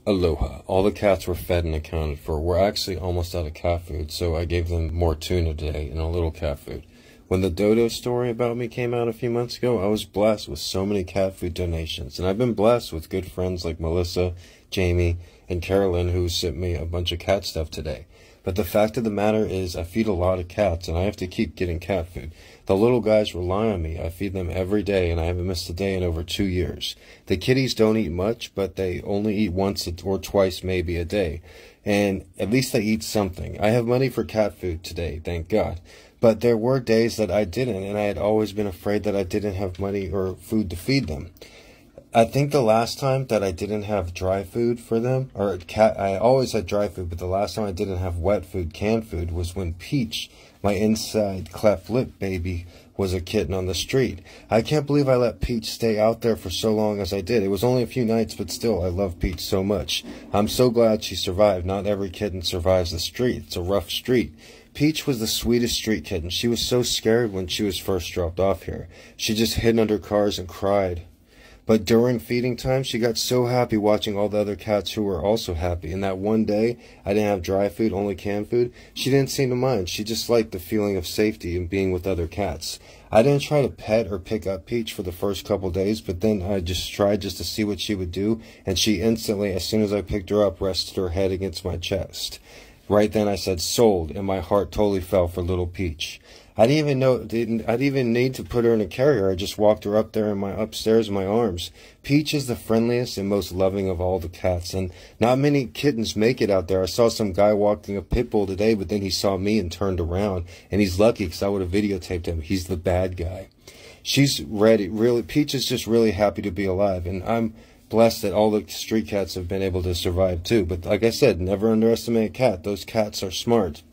Aloha. All the cats were fed and accounted for. We're actually almost out of cat food, so I gave them more tuna today and a little cat food. When the dodo story about me came out a few months ago, I was blessed with so many cat food donations. And I've been blessed with good friends like Melissa, Jamie, and Carolyn who sent me a bunch of cat stuff today. But the fact of the matter is I feed a lot of cats and I have to keep getting cat food. The little guys rely on me. I feed them every day and I haven't missed a day in over 2 years. The kitties don't eat much, but they only eat once or twice maybe a day. And at least they eat something. I have money for cat food today, thank God. But there were days that I didn't, and I had always been afraid that I didn't have money or food to feed them. I think the last time that I didn't have dry food for them, I always had dry food, but the last time I didn't have wet food, canned food, was when Peach, my inside cleft lip baby, was a kitten on the street. I can't believe I let Peach stay out there for so long as I did. It was only a few nights, but still, I love Peach so much. I'm so glad she survived. Not every kitten survives the street. It's a rough street. Peach was the sweetest street kitten. She was so scared when she was first dropped off here. She just hid under cars and cried. But during feeding time, she got so happy watching all the other cats who were also happy. And that one day, I didn't have dry food, only canned food. She didn't seem to mind. She just liked the feeling of safety and being with other cats. I didn't try to pet or pick up Peach for the first couple days, but then I just tried just to see what she would do. And she instantly, as soon as I picked her up, rested her head against my chest. Right then I said, sold, and my heart totally fell for little Peach. I didn't even need to put her in a carrier. I just walked her up there upstairs in my arms. Peach is the friendliest and most loving of all the cats, and not many kittens make it out there. I saw some guy walking a pit bull today, but then he saw me and turned around, and he's lucky because I would have videotaped him. He's the bad guy. She's ready. Really, Peach is just really happy to be alive, and I'm blessed that all the street cats have been able to survive too. But like I said, never underestimate a cat. Those cats are smart.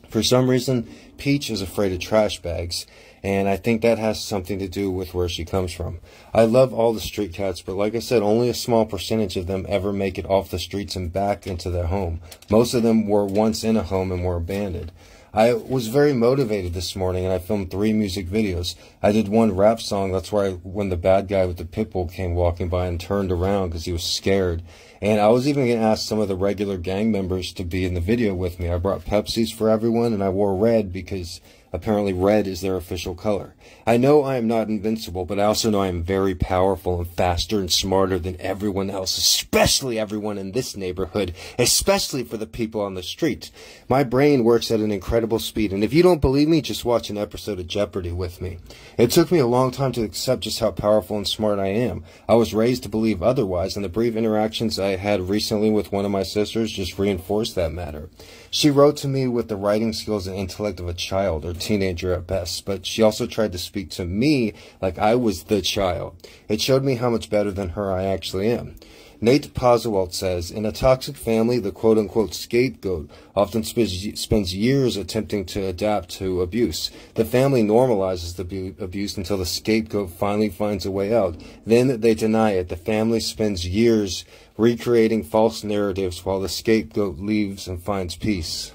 For some reason, Peach is afraid of trash bags, and I think that has something to do with where she comes from. I love all the street cats, but like I said, only a small percentage of them ever make it off the streets and back into their home. Most of them were once in a home and were abandoned. I was very motivated this morning, and I filmed 3 music videos. I did one rap song. That's why when the bad guy with the pit bull came walking by and turned around because he was scared. And I was even going to ask some of the regular gang members to be in the video with me. I brought Pepsis for everyone, and I wore red because apparently red is their official color. I know I am not invincible, but I also know I am very powerful and faster and smarter than everyone else, especially everyone in this neighborhood, especially for the people on the street. My brain works at an incredible speed, and if you don't believe me, just watch an episode of Jeopardy with me. It took me a long time to accept just how powerful and smart I am. I was raised to believe otherwise, and the brief interactions I had recently with one of my sisters just reinforced that matter. She wrote to me with the writing skills and intellect of a child, or teenager at best, but she also tried to speak to me like I was the child. It showed me how much better than her I actually am. Nate Poswalt says, in a toxic family, the quote-unquote scapegoat often spends years attempting to adapt to abuse. The family normalizes the abuse until the scapegoat finally finds a way out. Then they deny it. The family spends years recreating false narratives while the scapegoat leaves and finds peace.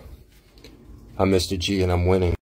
I'm Mr. G and I'm winning.